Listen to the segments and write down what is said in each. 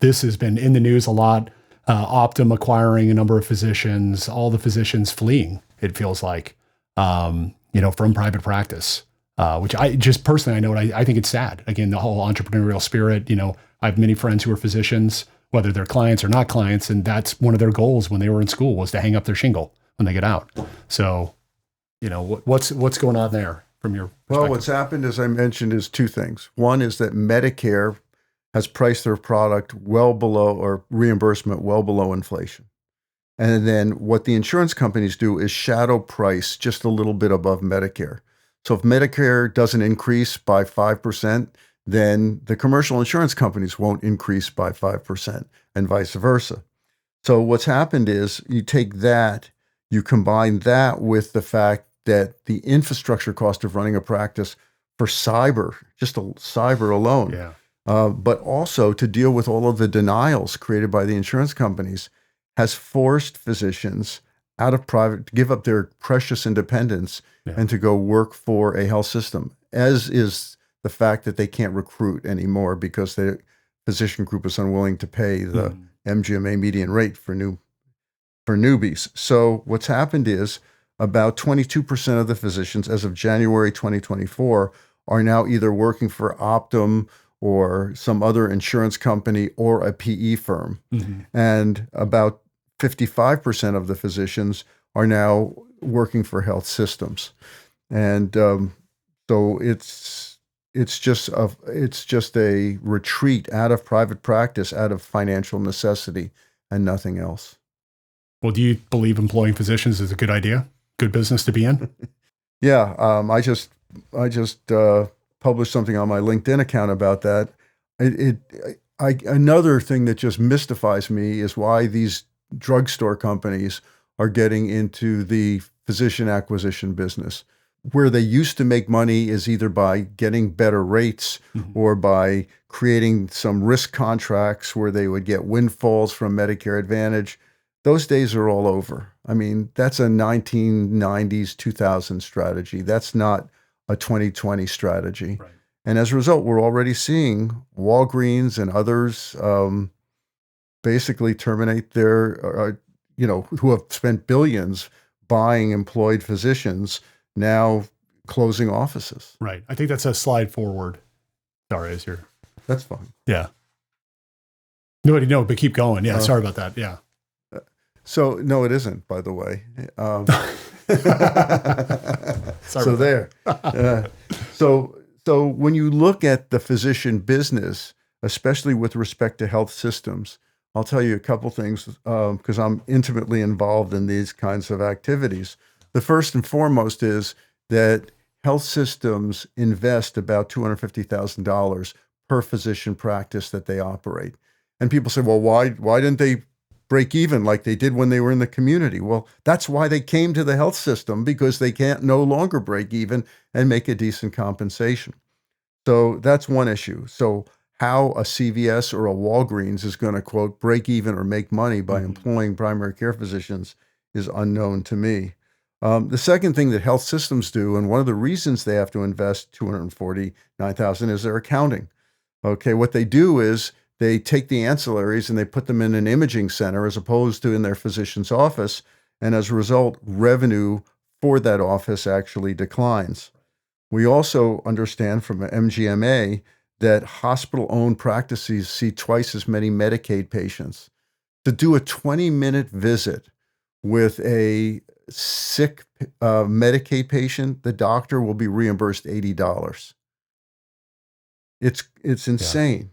this has been in the news a lot. Optum acquiring a number of physicians, all the physicians fleeing, it feels like, from private practice, which I just personally, I know I think it's sad. Again, the whole entrepreneurial spirit, I have many friends who are physicians, whether they're clients or not clients. And that's one of their goals when they were in school was to hang up their shingle when they get out. So, what's going on there from your perspective? Well, what's happened, as I mentioned, is two things. One is that Medicare has priced their product well below, or reimbursement well below inflation. And then what the insurance companies do is shadow price just a little bit above Medicare. So if Medicare doesn't increase by 5%, then the commercial insurance companies won't increase by 5% and vice versa. So what's happened is you take that, you combine that with the fact that the infrastructure cost of running a practice for cyber, just cyber alone, but also to deal with all of the denials created by the insurance companies, has forced physicians out of private to give up their precious independence and to go work for a health system, as is the fact that they can't recruit anymore because the physician group is unwilling to pay the MGMA median rate for newbies. So what's happened is about 22% of the physicians as of January 2024 are now either working for Optum or some other insurance company or a PE firm. And about 55% of the physicians are now working for health systems. And so it's just a retreat out of private practice, out of financial necessity, and nothing else. Well, do you believe employing physicians is a good idea? Good business to be in? Yeah, I just published something on my LinkedIn account about that. Another thing that just mystifies me is why these drugstore companies are getting into the physician acquisition business. Where they used to make money is either by getting better rates or by creating some risk contracts where they would get windfalls from Medicare Advantage. Those days are all over. I mean, that's a 1990s, 2000 strategy. That's not a 2020 strategy. Right. And as a result, we're already seeing Walgreens and others basically terminate their, who have spent billions buying employed physicians, now closing offices. Right. I think that's a slide forward. Sorry, is your... That's fine. Yeah. No, but keep going. Yeah, sorry about that. Yeah. So, no, it isn't, by the way. So there. So when you look at the physician business, especially with respect to health systems, I'll tell you a couple things because I'm intimately involved in these kinds of activities. The first and foremost is that health systems invest about $250,000 per physician practice that they operate. And people say, well, why didn't they break even like they did when they were in the community? Well, that's why they came to the health system, because they can't no longer break even and make a decent compensation. So that's one issue. So how a CVS or a Walgreens is going to, quote, break even or make money by employing primary care physicians is unknown to me. The second thing that health systems do, and one of the reasons they have to invest $249,000 is their accounting. Okay, what they do is they take the ancillaries and they put them in an imaging center as opposed to in their physician's office. And as a result, revenue for that office actually declines. We also understand from MGMA that hospital-owned practices see twice as many Medicaid patients. To do a 20-minute visit with a sick Medicaid patient, the doctor will be reimbursed $80. It's insane.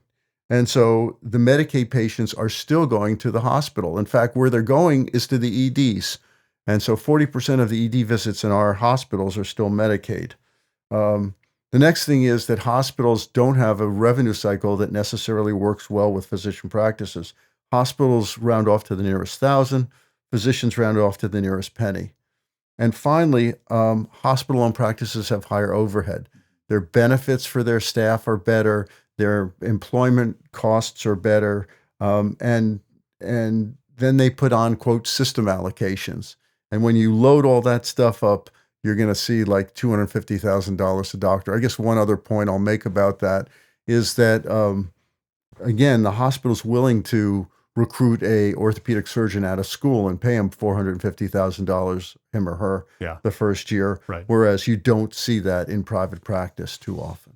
Yeah. And so the Medicaid patients are still going to the hospital. In fact, where they're going is to the EDs. And so 40% of the ED visits in our hospitals are still Medicaid. The next thing is that hospitals don't have a revenue cycle that necessarily works well with physician practices. Hospitals round off to the nearest thousand, physicians round off to the nearest penny. And finally, hospital-owned practices have higher overhead. Their benefits for their staff are better, their employment costs are better, and then they put on, quote, system allocations. And when you load all that stuff up, you're going to see like $250,000 a doctor. I guess one other point I'll make about that is that again, the hospital's willing to recruit a orthopedic surgeon out of school and pay him $450,000, him or her, Yeah. the first year. Right. Whereas you don't see that in private practice too often.